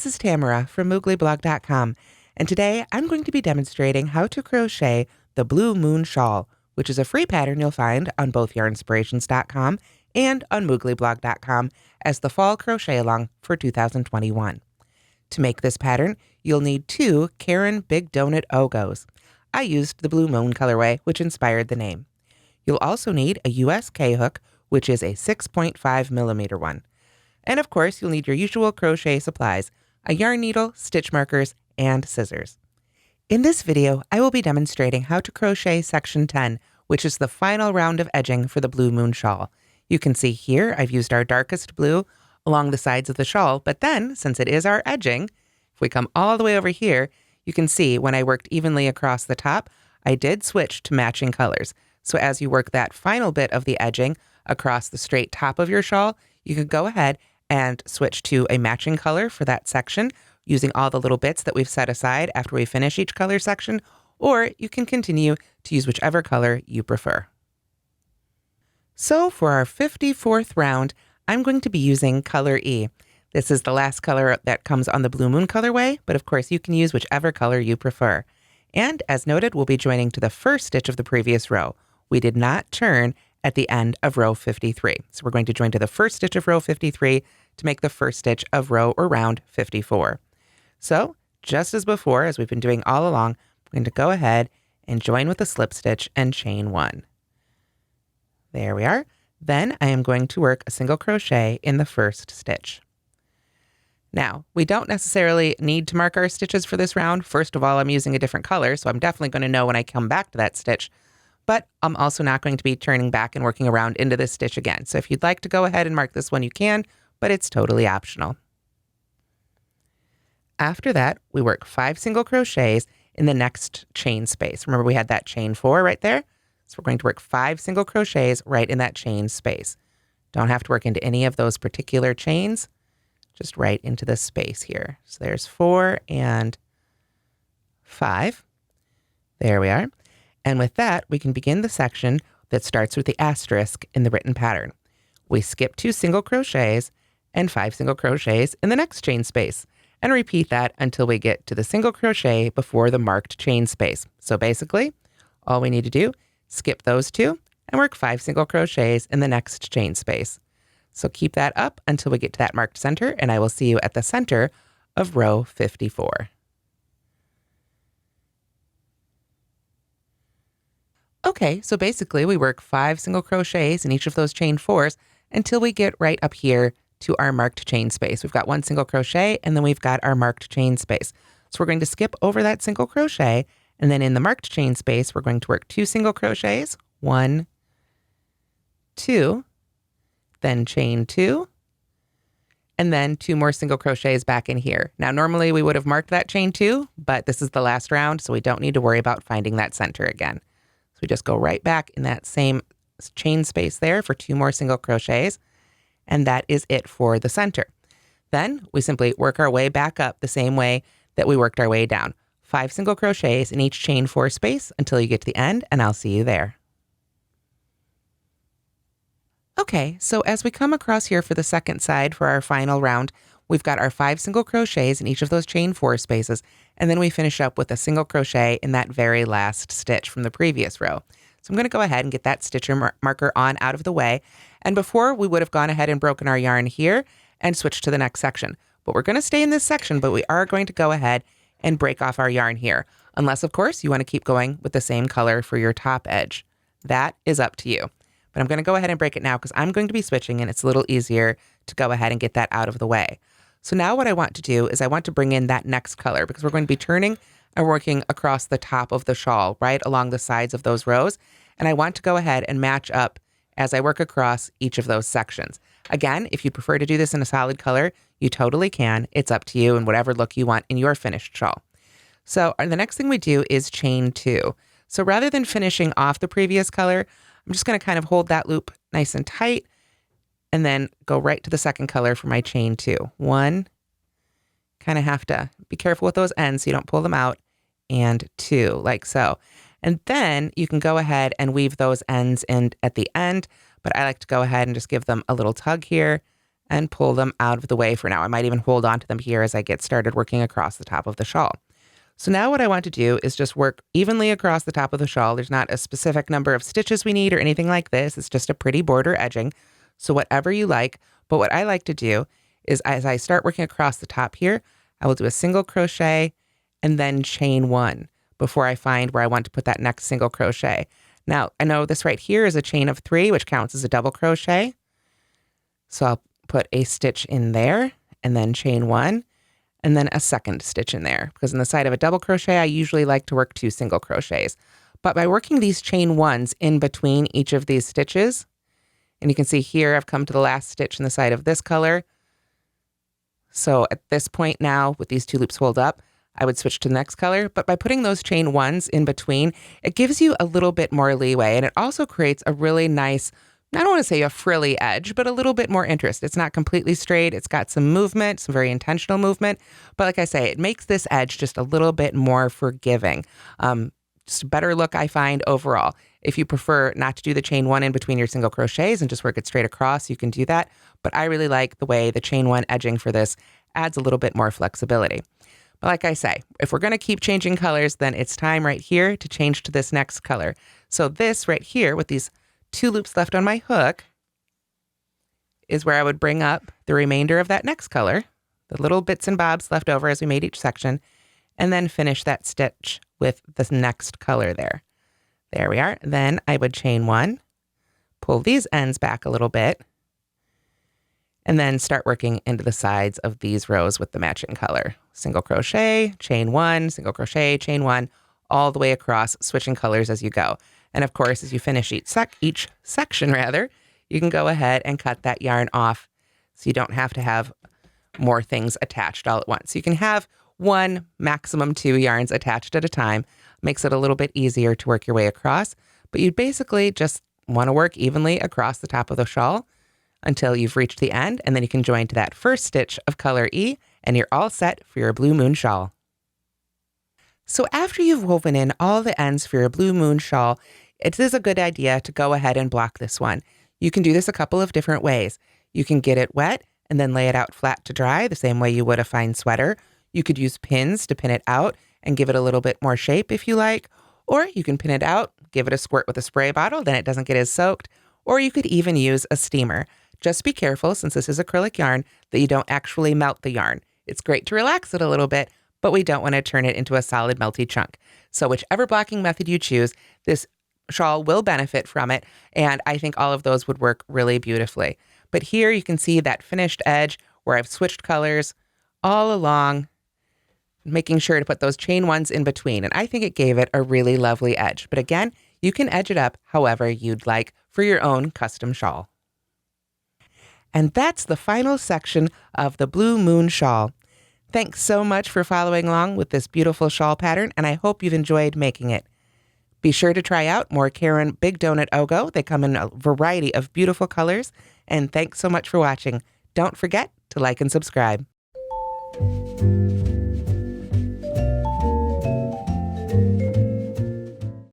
this is Tamara from mooglyblog.com, and today I'm going to be demonstrating how to crochet the Blue Moon Shawl, which is a free pattern you'll find on both yarnspirations.com and on mooglyblog.com as the Fall Crochet Along for 2021. To make this pattern, you'll need 2 Caron Big Donut Ogos. I used the Blue Moon colorway, which inspired the name. You'll also need a US K-hook, which is a 6.5 millimeter one. And of course, you'll need your usual crochet supplies, a yarn needle, stitch markers, and scissors. In this video, I will be demonstrating how to crochet section 10, which is the final round of edging for the Blue Moon Shawl. You can see here I've used our darkest blue along the sides of the shawl, but then, since it is our edging, if we come all the way over here, you can see when I worked evenly across the top, I did switch to matching colors. So as you work that final bit of the edging across the straight top of your shawl, you can go ahead and switch to a matching color for that section using all the little bits that we've set aside after we finish each color section, or you can continue to use whichever color you prefer. So for our 54th round, I'm going to be using color E. This is the last color that comes on the Blue Moon colorway, but of course you can use whichever color you prefer. And as noted, we'll be joining to the first stitch of the previous row. We did not turn at the end of row 53. So we're going to join to the first stitch of row 53 to make the first stitch of row or round 54. So just as before, as we've been doing all along, I'm going to go ahead and join with a slip stitch and chain 1. There we are. Then I am going to work a single crochet in the first stitch. Now, we don't necessarily need to mark our stitches for this round. First of all, I'm using a different color, so I'm definitely going to know when I come back to that stitch. But I'm also not going to be turning back and working around into this stitch again. So if you'd like to go ahead and mark this one, you can, but it's totally optional. After that, we work 5 single crochets in the next chain space. Remember, we had that chain 4 right there? So we're going to work 5 single crochets right in that chain space. Don't have to work into any of those particular chains, just right into this space here. So there's 4 and 5. There we are. And with that, we can begin the section that starts with the asterisk in the written pattern. We skip 2 single crochets and 5 single crochets in the next chain space, and repeat that until we get to the single crochet before the marked chain space. So basically, all we need to do, skip those 2 and work 5 single crochets in the next chain space. So keep that up until we get to that marked center, and I will see you at the center of row 54. Okay, so basically we work 5 single crochets in each of those chain 4s until we get right up here to our marked chain space. We've got 1 single crochet, and then we've got our marked chain space. So we're going to skip over that single crochet, and then in the marked chain space, we're going to work 2 single crochets, 1, 2, then chain 2, and then 2 more single crochets back in here. Now, normally we would have marked that chain 2, but this is the last round, so we don't need to worry about finding that center again. So we just go right back in that same chain space there for 2 more single crochets, and that is it for the center. Then we simply work our way back up the same way that we worked our way down. 5 single crochets in each chain 4 space until you get to the end, and I'll see you there. Okay, so as we come across here for the second side for our final round, we've got our 5 single crochets in each of those chain 4 spaces, and then we finish up with a single crochet in that very last stitch from the previous row. So I'm going to go ahead and get that stitch marker on out of the way. And before, we would have gone ahead and broken our yarn here and switched to the next section. But we're going to stay in this section, but we are going to go ahead and break off our yarn here. Unless, of course, you want to keep going with the same color for your top edge. That is up to you. But I'm going to go ahead and break it now because I'm going to be switching, and it's a little easier to go ahead and get that out of the way. So now what I want to do is I want to bring in that next color because we're going to be turning and working across the top of the shawl, right along the sides of those rows. And I want to go ahead and match up as I work across each of those sections. Again, if you prefer to do this in a solid color, you totally can. It's up to you and whatever look you want in your finished shawl. So the next thing we do is chain 2. So rather than finishing off the previous color, I'm just going to kind of hold that loop nice and tight and then go right to the second color for my chain 2. 1, kind of have to be careful with those ends so you don't pull them out, and 2, like so. And then you can go ahead and weave those ends in at the end, but I like to go ahead and just give them a little tug here and pull them out of the way for now. I might even hold on to them here as I get started working across the top of the shawl. So now what I want to do is just work evenly across the top of the shawl. There's not a specific number of stitches we need or anything like this. It's just a pretty border edging. So whatever you like. But what I like to do is as I start working across the top here, I will do a single crochet and then chain one before I find where I want to put that next single crochet. Now, I know this right here is a chain of 3, which counts as a double crochet. So I'll put a stitch in there and then chain one and then a second stitch in there, because on the side of a double crochet, I usually like to work 2 single crochets. But by working these chain ones in between each of these stitches, and you can see here, I've come to the last stitch in the side of this color. So at this point now, with these 2 loops pulled up, I would switch to the next color. But by putting those chain ones in between, it gives you a little bit more leeway. And it also creates a really nice, I don't want to say a frilly edge, but a little bit more interest. It's not completely straight. It's got some movement, some very intentional movement. But like I say, it makes this edge just a little bit more forgiving. Just a better look, I find, overall. If you prefer not to do the chain one in between your single crochets and just work it straight across, you can do that. But I really like the way the chain one edging for this adds a little bit more flexibility. But like I say, if we're going to keep changing colors, then it's time right here to change to this next color. So this right here with these 2 loops left on my hook is where I would bring up the remainder of that next color, the little bits and bobs left over as we made each section, and then finish that stitch with the next color there. There we are. Then I would chain one, pull these ends back a little bit, and then start working into the sides of these rows with the matching color. Single crochet, chain one, single crochet, chain one, all the way across, switching colors as you go. And of course, as you finish each section, you can go ahead and cut that yarn off so you don't have to have more things attached all at once. You can have 1, maximum 2 yarns attached at a time. Makes it a little bit easier to work your way across, but you basically just want to work evenly across the top of the shawl until you've reached the end, and then you can join to that first stitch of color E, and you're all set for your Blue Moon Shawl. So after you've woven in all the ends for your Blue Moon Shawl, it is a good idea to go ahead and block this one. You can do this a couple of different ways. You can get it wet and then lay it out flat to dry, the same way you would a fine sweater. You could use pins to pin it out and give it a little bit more shape if you like, or you can pin it out, give it a squirt with a spray bottle, then it doesn't get as soaked, or you could even use a steamer. Just be careful, since this is acrylic yarn, that you don't actually melt the yarn. It's great to relax it a little bit, but we don't want to turn it into a solid melty chunk. So whichever blocking method you choose, this shawl will benefit from it, and I think all of those would work really beautifully. But here you can see that finished edge where I've switched colors all along, making sure to put those chain ones in between, and I think it gave it a really lovely edge. But again, you can edge it up however you'd like for your own custom shawl. And that's the final section of the Blue Moon Shawl. Thanks so much for following along with this beautiful shawl pattern, and I hope you've enjoyed making it. Be sure to try out more Caron Big Donut Ogo. They come in a variety of beautiful colors, and thanks so much for watching. Don't forget to like and subscribe.